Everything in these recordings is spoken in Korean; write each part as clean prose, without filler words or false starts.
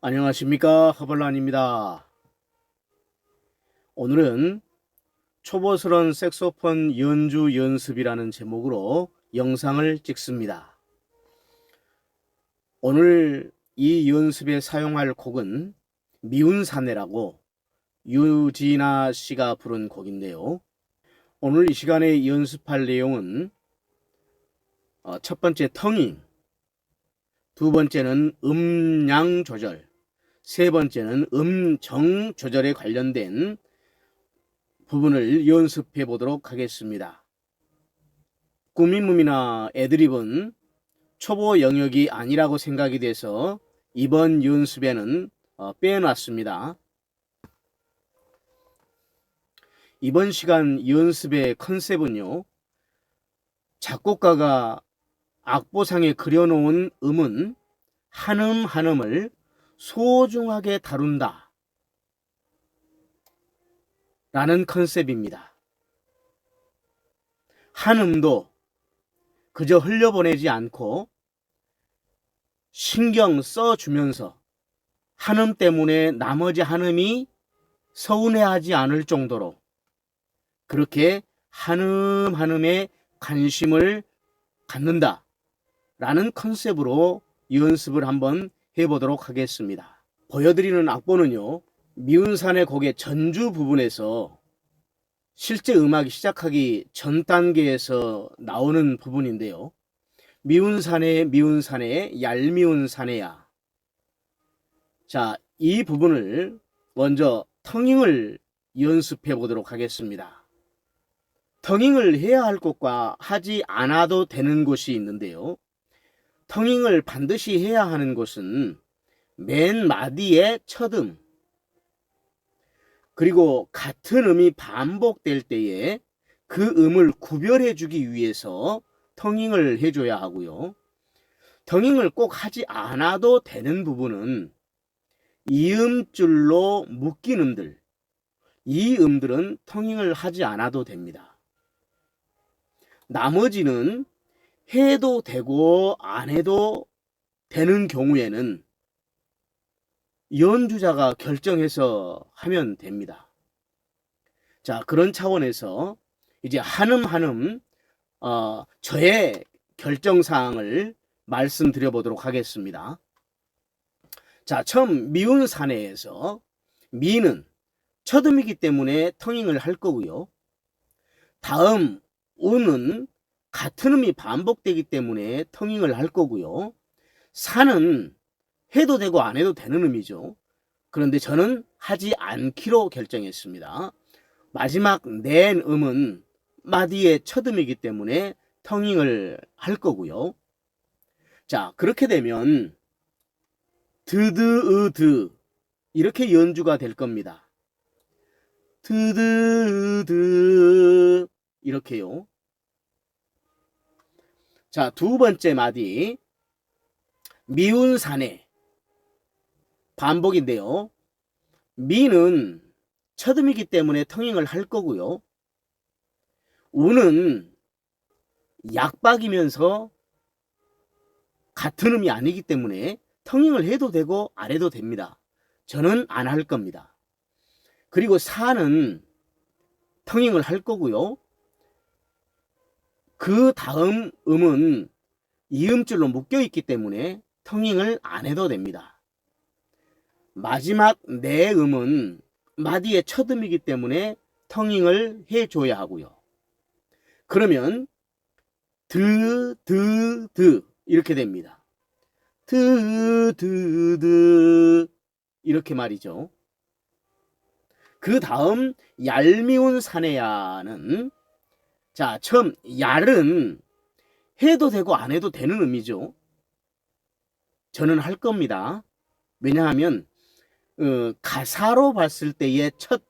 안녕하십니까, 허벌란입니다. 오늘은 초보스런 색소폰 연주 연습이라는 제목으로 영상을 찍습니다. 오늘 이 연습에 사용할 곡은 미운 사내라고 유진아 씨가 부른 곡인데요. 오늘 이 시간에 연습할 내용은 첫 번째 텅잉, 두 번째는 음량 조절, 세 번째는 음정 조절에 관련된 부분을 연습해 보도록 하겠습니다. 꾸밈음이나 애드립은 초보 영역이 아니라고 생각이 돼서 이번 연습에는 빼놨습니다. 이번 시간 연습의 컨셉은요, 작곡가가 악보상에 그려놓은 음은 한 음 한 음을 소중하게 다룬다 라는 컨셉입니다. 한 음도 그저 흘려보내지 않고 신경 써주면서 한 음 때문에 나머지 한 음이 서운해하지 않을 정도로 그렇게 한 음 한 음에 관심을 갖는다 라는 컨셉으로 연습을 한번 해보도록 하겠습니다. 보여드리는 악보는요, 미운산의 곡의 전주 부분에서 실제 음악이 시작하기 전 단계에서 나오는 부분인데요. 미운산의 얄미운 사내야. 자, 이 부분을 먼저 텅잉을 연습해 보도록 하겠습니다. 텅잉을 해야 할 곳과 하지 않아도 되는 곳이 있는데요. 텅잉을 반드시 해야 하는 곳은 맨 마디의 첫 음, 그리고 같은 음이 반복될 때에 그 음을 구별해 주기 위해서 텅잉을 해줘야 하고요. 텅잉을 꼭 하지 않아도 되는 부분은 이음줄로 묶인 음들, 이 음들은 텅잉을 하지 않아도 됩니다. 나머지는 해도 되고 안 해도 되는 경우에는 연주자가 결정해서 하면 됩니다. 자, 그런 차원에서 이제 한음 한음 저의 결정사항을 말씀드려 보도록 하겠습니다. 자, 처음 미운 사내에서 미는 첫음이기 때문에 텅잉을 할 거고요. 다음 운은 같은 음이 반복되기 때문에 텅잉을 할 거고요. 산은 해도 되고 안 해도 되는 음이죠. 그런데 저는 하지 않기로 결정했습니다. 마지막 낸 음은 마디의 첫 음이기 때문에 텅잉을 할 거고요. 자, 그렇게 되면 드드으드 이렇게 연주가 될 겁니다. 드드으드 이렇게요. 자, 두 번째 마디 미운 사내 반복인데요. 미는 첫음이기 때문에 텅잉을 할 거고요. 우는 약박이면서 같은 음이 아니기 때문에 텅잉을 해도 되고 안 해도 됩니다. 저는 안 할 겁니다. 그리고 사는 텅잉을 할 거고요. 그 다음 음은 이음줄로 묶여 있기 때문에 텅잉을 안 해도 됩니다. 마지막 네 음은 마디의 첫 음이기 때문에 텅잉을 해줘야 하고요. 그러면 드 이렇게 됩니다. 드 이렇게 말이죠. 그 다음 얄미운 사내야는 자, 처음 얄은 해도 되고 안 해도 되는 음이죠. 저는 할 겁니다. 왜냐하면 가사로 봤을 때의 첫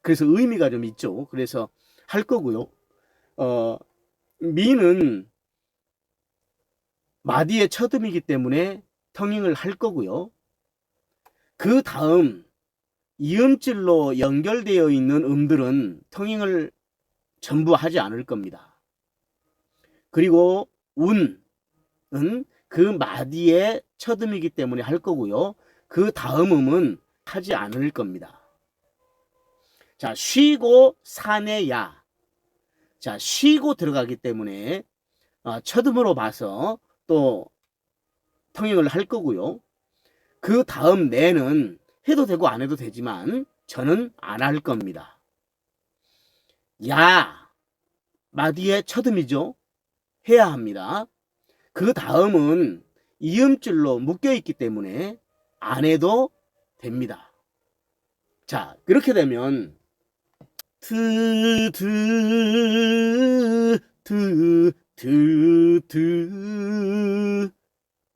그래서 의미가 좀 있죠. 그래서 할 거고요. 미는 마디의 첫 음이기 때문에 텅잉을 할 거고요. 그 다음 이음줄로 연결되어 있는 음들은 텅잉을 전부 하지 않을 겁니다. 그리고 운은 그 마디의 첫 음이기 때문에 할 거고요. 그 다음 음은 하지 않을 겁니다. 자, 쉬고 사내야. 자, 쉬고 들어가기 때문에 첫 음으로 봐서 또 통행을 할 거고요. 그 다음 내는 해도 되고 안 해도 되지만 저는 안 할 겁니다. 야, 마디의 첫 음이죠. 해야 합니다. 그 다음은 이음줄로 묶여있기 때문에 안 해도 됩니다. 자, 그렇게 되면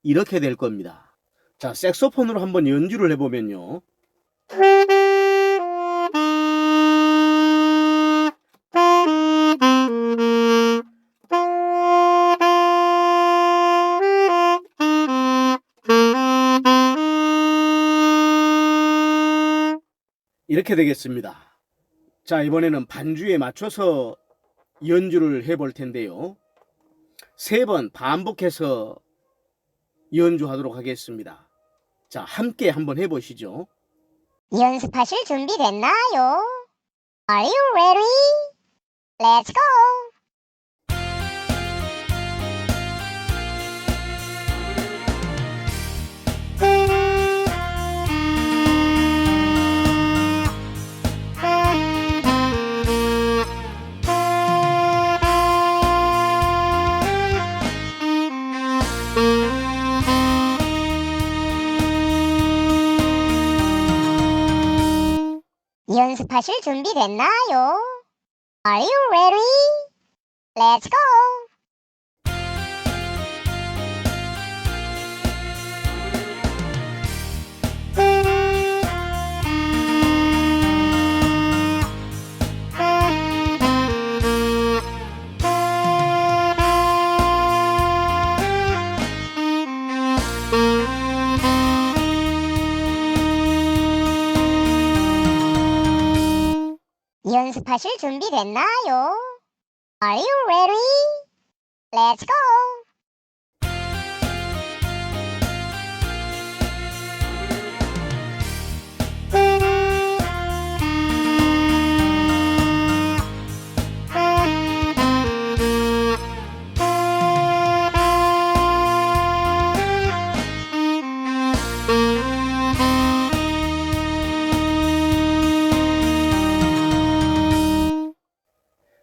이렇게 될 겁니다. 자, 색소폰으로 한번 연주를 해보면요. 이렇게 되겠습니다. 자, 이번에는 반주에 맞춰서 연주를 해볼 텐데요. 3번 반복해서 연주하도록 하겠습니다. 자, 함께 한번 해보시죠. 연습하실 준비 됐나요? Are you ready? Let's go! 연습하실 준비 됐나요? Are you ready? Let's go! 연습하실 준비 됐나요? Are you ready? Let's go!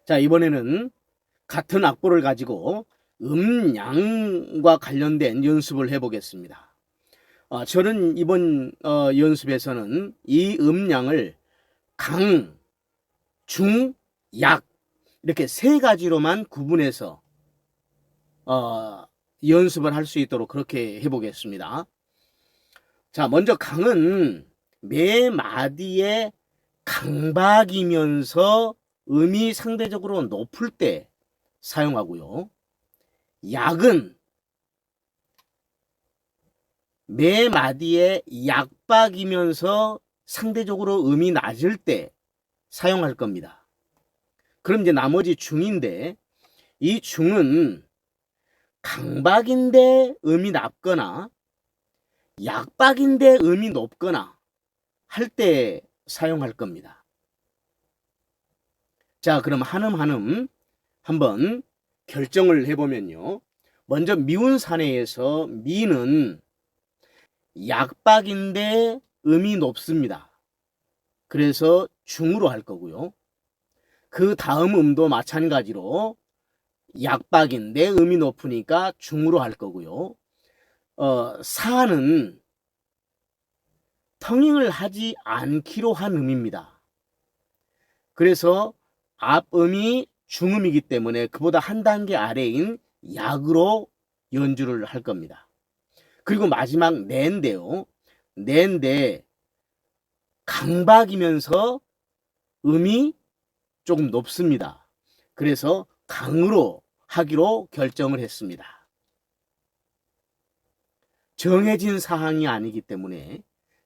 자, 이번에는 같은 악보를 가지고 음량과 관련된 연습을 해보겠습니다. 저는 이번 연습에서는 이 음량을 강, 중, 약 이렇게 3가지로만 구분해서 연습을 할 수 있도록 그렇게 해보겠습니다. 자, 먼저 강은 매 마디에 강박이면서 음이 상대적으로 높을 때 사용하고요. 약은 매 마디에 약박이면서 상대적으로 음이 낮을 때 사용할 겁니다. 그럼 이제 나머지 중인데, 이 중은 강박인데 음이 낮거나 약박인데 음이 높거나 할 때 사용할 겁니다. 자, 그럼 한음 한음 한번 결정을 해보면요. 먼저 미운 사내에서 미는 약박인데 음이 높습니다. 그래서 중으로 할 거고요. 그 다음 음도 마찬가지로 약박인데 음이 높으니까 중으로 할 거고요. 사는 텅잉을 하지 않기로 한 음입니다. 그래서 앞음이 중음이기 때문에 그보다 한 단계 아래인 약으로 연주를 할 겁니다. 그리고 마지막 내인데요. 내인데 강박이면서 음이 조금 높습니다. 그래서 강으로 하기로 결정을 했습니다. 정해진 사항이 아니기 때문에,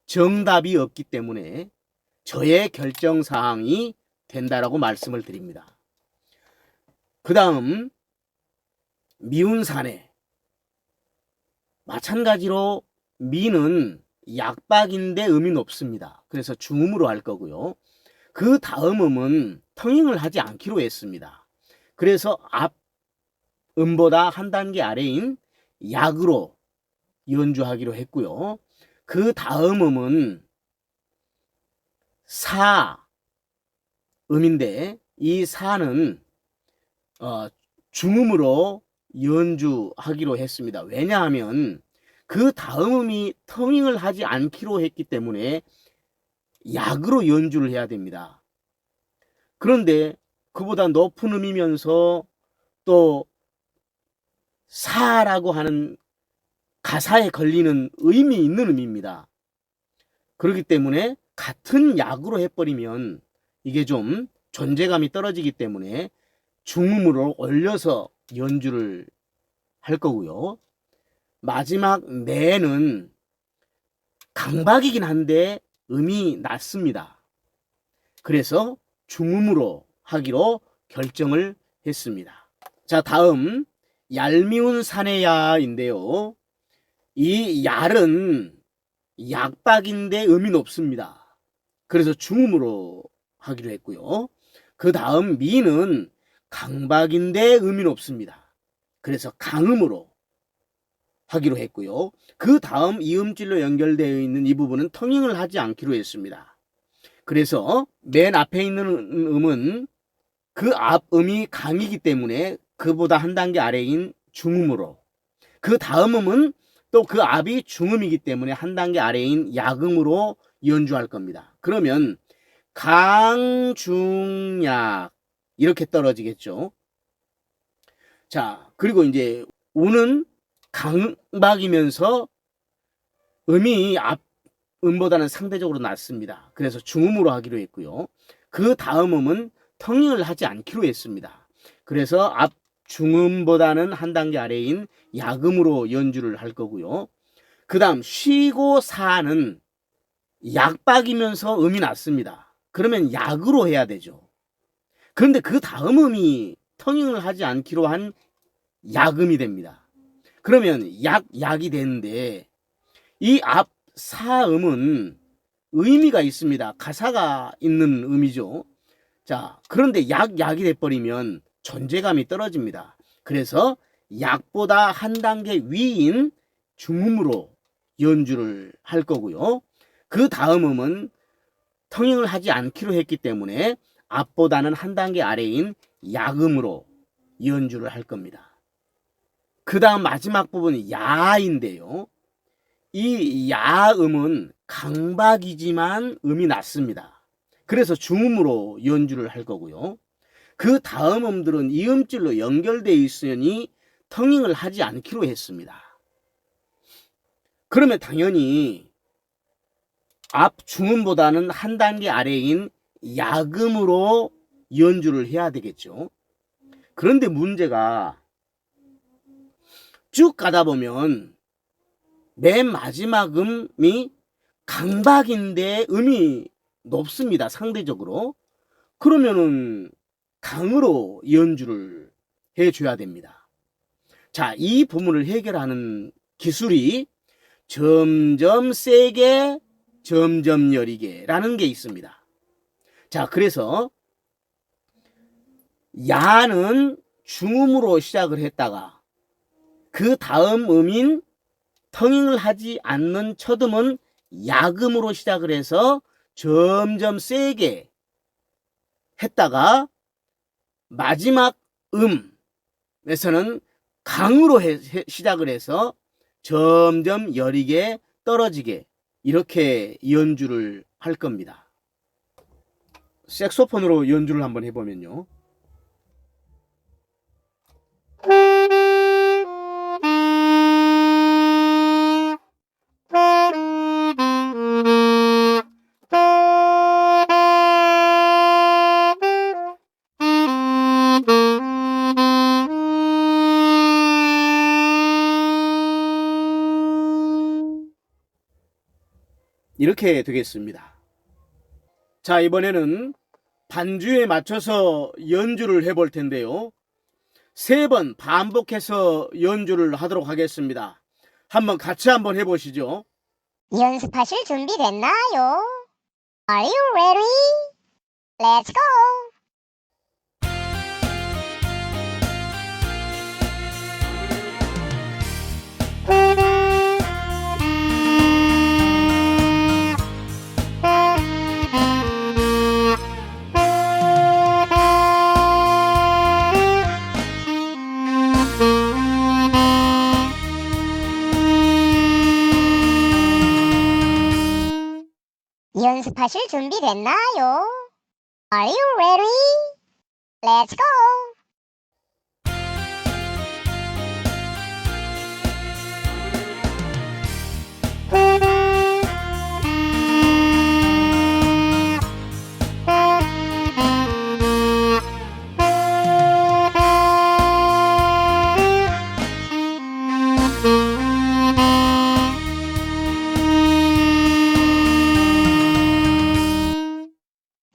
정답이 없기 때문에 저의 결정 사항이 된다라고 말씀을 드립니다. 그 다음 미운 사내 마찬가지로 미는 약박인데 음이 높습니다. 그래서 중음으로 할 거고요. 그 다음 음은 텅잉을 하지 않기로 했습니다. 그래서 앞 음보다 한 단계 아래인 약으로 연주하기로 했고요. 그 다음 음은 사 음인데 이 사는 중음으로 연주하기로 했습니다. 왜냐하면 그 다음 음이 텅잉을 하지 않기로 했기 때문에 약으로 연주를 해야 됩니다. 그런데 그보다 높은 음이면서 또 사라고 하는 가사에 걸리는 의미 있는 음입니다. 그렇기 때문에 같은 약으로 해버리면 이게 좀 존재감이 떨어지기 때문에 중음으로 올려서 연주를 할 거고요. 마지막 내는 강박이긴 한데 음이 낮습니다. 그래서 중음으로 하기로 결정을 했습니다. 자, 다음 얄미운 사내야인데요. 이 얄은 약박인데 음이 높습니다. 그래서 중음으로 하기로 했고요. 그 다음 미는 강박인데 음이 높습니다. 그래서 강음으로 하기로 했고요. 그 다음 이음줄로 연결되어 있는 이 부분은 텅잉을 하지 않기로 했습니다. 그래서 맨 앞에 있는 음은 그 앞 음이 강이기 때문에 그보다 한 단계 아래인 중음으로, 그 다음 음은 또 그 앞이 중음이기 때문에 한 단계 아래인 약음으로 연주할 겁니다. 그러면 강중약 이렇게 떨어지겠죠. 자, 그리고 이제 우는 강박이면서 음이 앞 음보다는 상대적으로 낮습니다. 그래서 중음으로 하기로 했고요. 그 다음 음은 텅잉을 하지 않기로 했습니다. 그래서 앞 중음보다는 한 단계 아래인 약음으로 연주를 할 거고요. 그 다음 쉬고 사는 약박이면서 음이 낮습니다. 그러면 약으로 해야 되죠. 그런데 그 다음 음이 텅잉을 하지 않기로 한 약음이 됩니다. 그러면 약이 되는데 이 앞 사음은 의미가 있습니다. 가사가 있는 음이죠. 자, 그런데 약이 돼버리면 존재감이 떨어집니다. 그래서 약보다 한 단계 위인 중음으로 연주를 할 거고요. 그 다음 음은 텅잉을 하지 않기로 했기 때문에 앞보다는 한 단계 아래인 약음으로 연주를 할 겁니다. 그 다음 마지막 부분이 야인데요. 이 야음은 강박이지만 음이 낮습니다. 그래서 중음으로 연주를 할 거고요. 그 다음 음들은 이음줄로 연결되어 있으니 텅잉을 하지 않기로 했습니다. 그러면 당연히 앞 중음보다는 한 단계 아래인 약음으로 연주를 해야 되겠죠. 그런데 문제가 쭉 가다 보면 맨 마지막 음이 강박인데 음이 높습니다. 상대적으로. 그러면은 강으로 연주를 해줘야 됩니다. 자, 이 부분을 해결하는 기술이 점점 세게 점점 여리게 라는 게 있습니다. 자, 그래서 야는 중음으로 시작을 했다가 그 다음 음인 텅잉을 하지 않는 첫음은 약음으로 시작을 해서 점점 세게 했다가 마지막 음에서는 강으로 시작을 해서 점점 여리게 떨어지게 이렇게 연주를 할 겁니다. 색소폰으로 연주를 한번 해보면요. 이렇게 되겠습니다. 자, 이번에는 반주에 맞춰서 연주를 해볼 텐데요. 3번 반복해서 연주를 하도록 하겠습니다. 한번 같이 한번 해보시죠. 연습하실 준비 됐나요? Are you ready? Let's go! 연습하실 준비 됐나요? Are you ready? Let's go!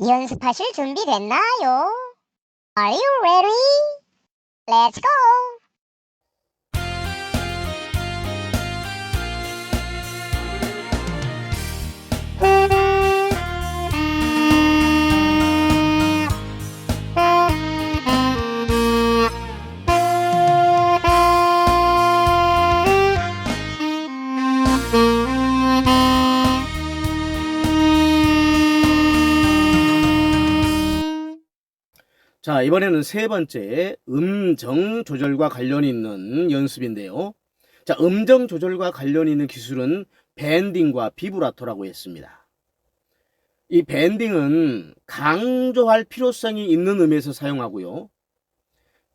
연습하실 준비 됐나요? Are you ready? Let's go! 자, 이번에는 세 번째 음정 조절과 관련 있는 연습인데요. 자, 음정 조절과 관련 있는 기술은 밴딩과 비브라토라고 했습니다. 이 밴딩은 강조할 필요성이 있는 음에서 사용하고요.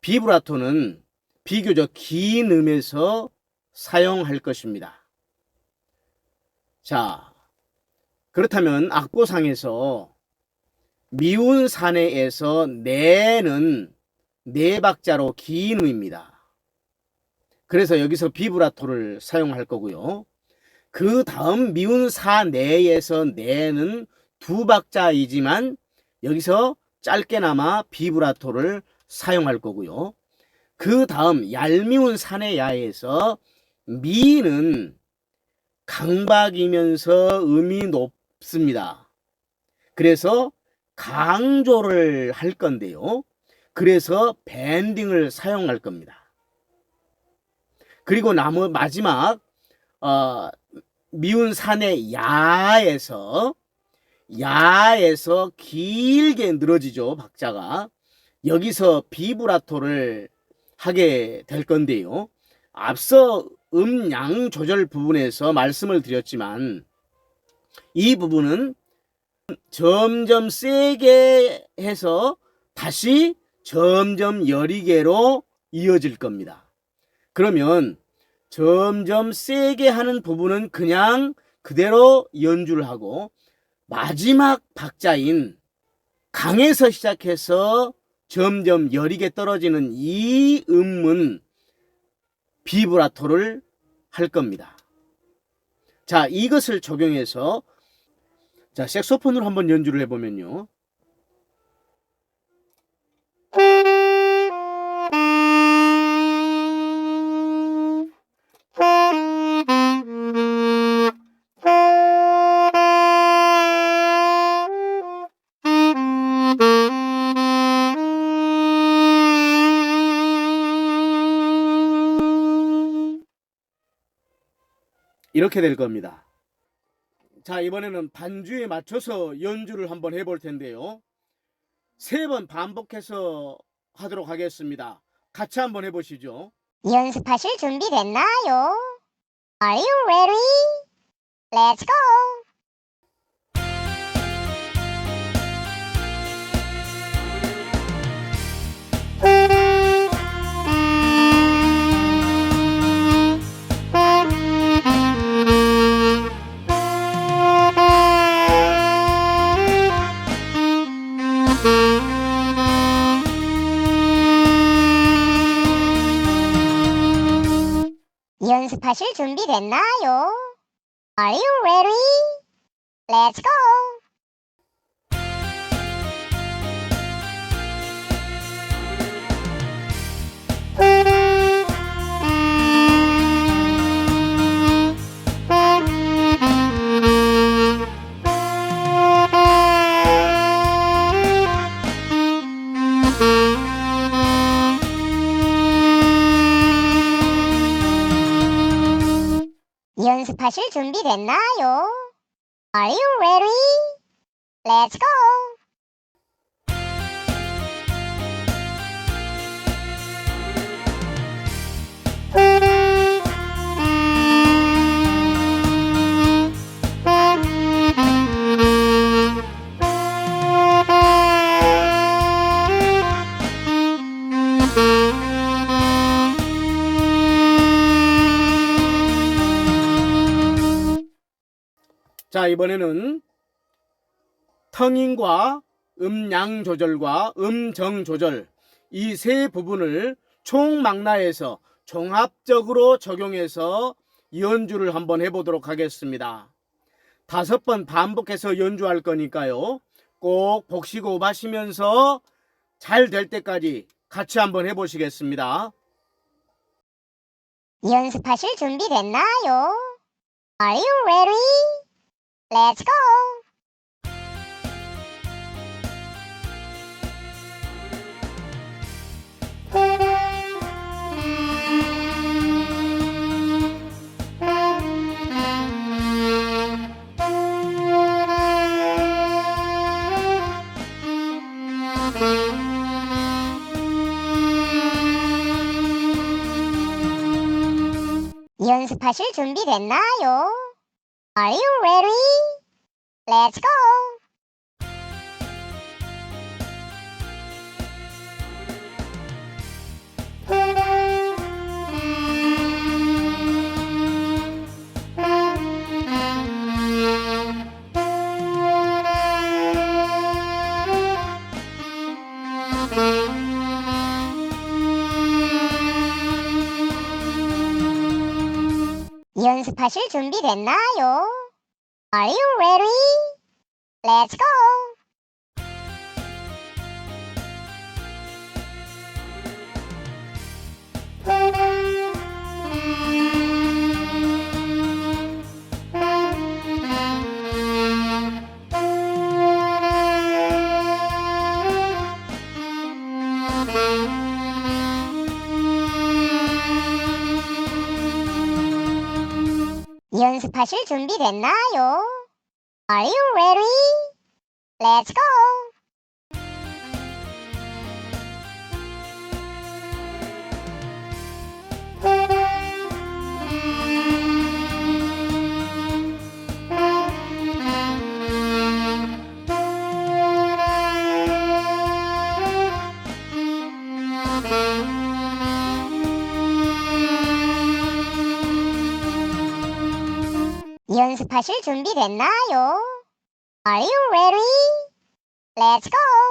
비브라토는 비교적 긴 음에서 사용할 것입니다. 자, 그렇다면 악보상에서 미운 사내에서 내는 네 박자로 긴 음입니다. 그래서 여기서 비브라토를 사용할 거고요. 그 다음 미운 사내에서 내는 두 박자이지만 여기서 짧게나마 비브라토를 사용할 거고요. 그 다음 얄미운 사내야에서 미는 강박이면서 음이 높습니다. 그래서 강조를 할 건데요. 그래서 밴딩을 사용할 겁니다. 그리고 마지막 미운 산의 야에서 길게 늘어지죠. 박자가. 여기서 비브라토를 하게 될 건데요. 앞서 음양 조절 부분에서 말씀을 드렸지만 이 부분은 점점 세게 해서 다시 점점 여리게로 이어질 겁니다. 그러면 점점 세게 하는 부분은 그냥 그대로 연주를 하고 마지막 박자인 강에서 시작해서 점점 여리게 떨어지는 이 음은 비브라토를 할 겁니다. 자, 이것을 적용해서 자, 색소폰으로 한번 연주를 해보면요. 이렇게 될 겁니다. 자, 이번에는 반주에 맞춰서 연주를 한번 해볼 텐데요. 3번 반복해서 하도록 하겠습니다. 같이 한번 해보시죠. 연습하실 준비 됐나요? Are you ready? Let's go! 연습하실 준비 됐나요? Are you ready? Let's go! 연습하실 준비 됐나요? Are you ready? Let's go! 자, 이번에는 텅잉과 음양 조절과 음정 조절 이 세 부분을 총망라해서 종합적으로 적용해서 연주를 한번 해보도록 하겠습니다. 5번 반복해서 연주할 거니까요. 꼭 복식호흡 하시면서 잘 될 때까지 같이 한번 해보시겠습니다. 연습하실 준비 됐나요? Are you ready? Let's go! 연습하실 준비 됐나요? Are you ready? Let's go! 연습하실 준비 됐나요? Are you ready? Let's go! 연습하실 준비 됐나요? Are you ready? Let's go! 연습하실 준비 됐나요? Are you ready? Let's go!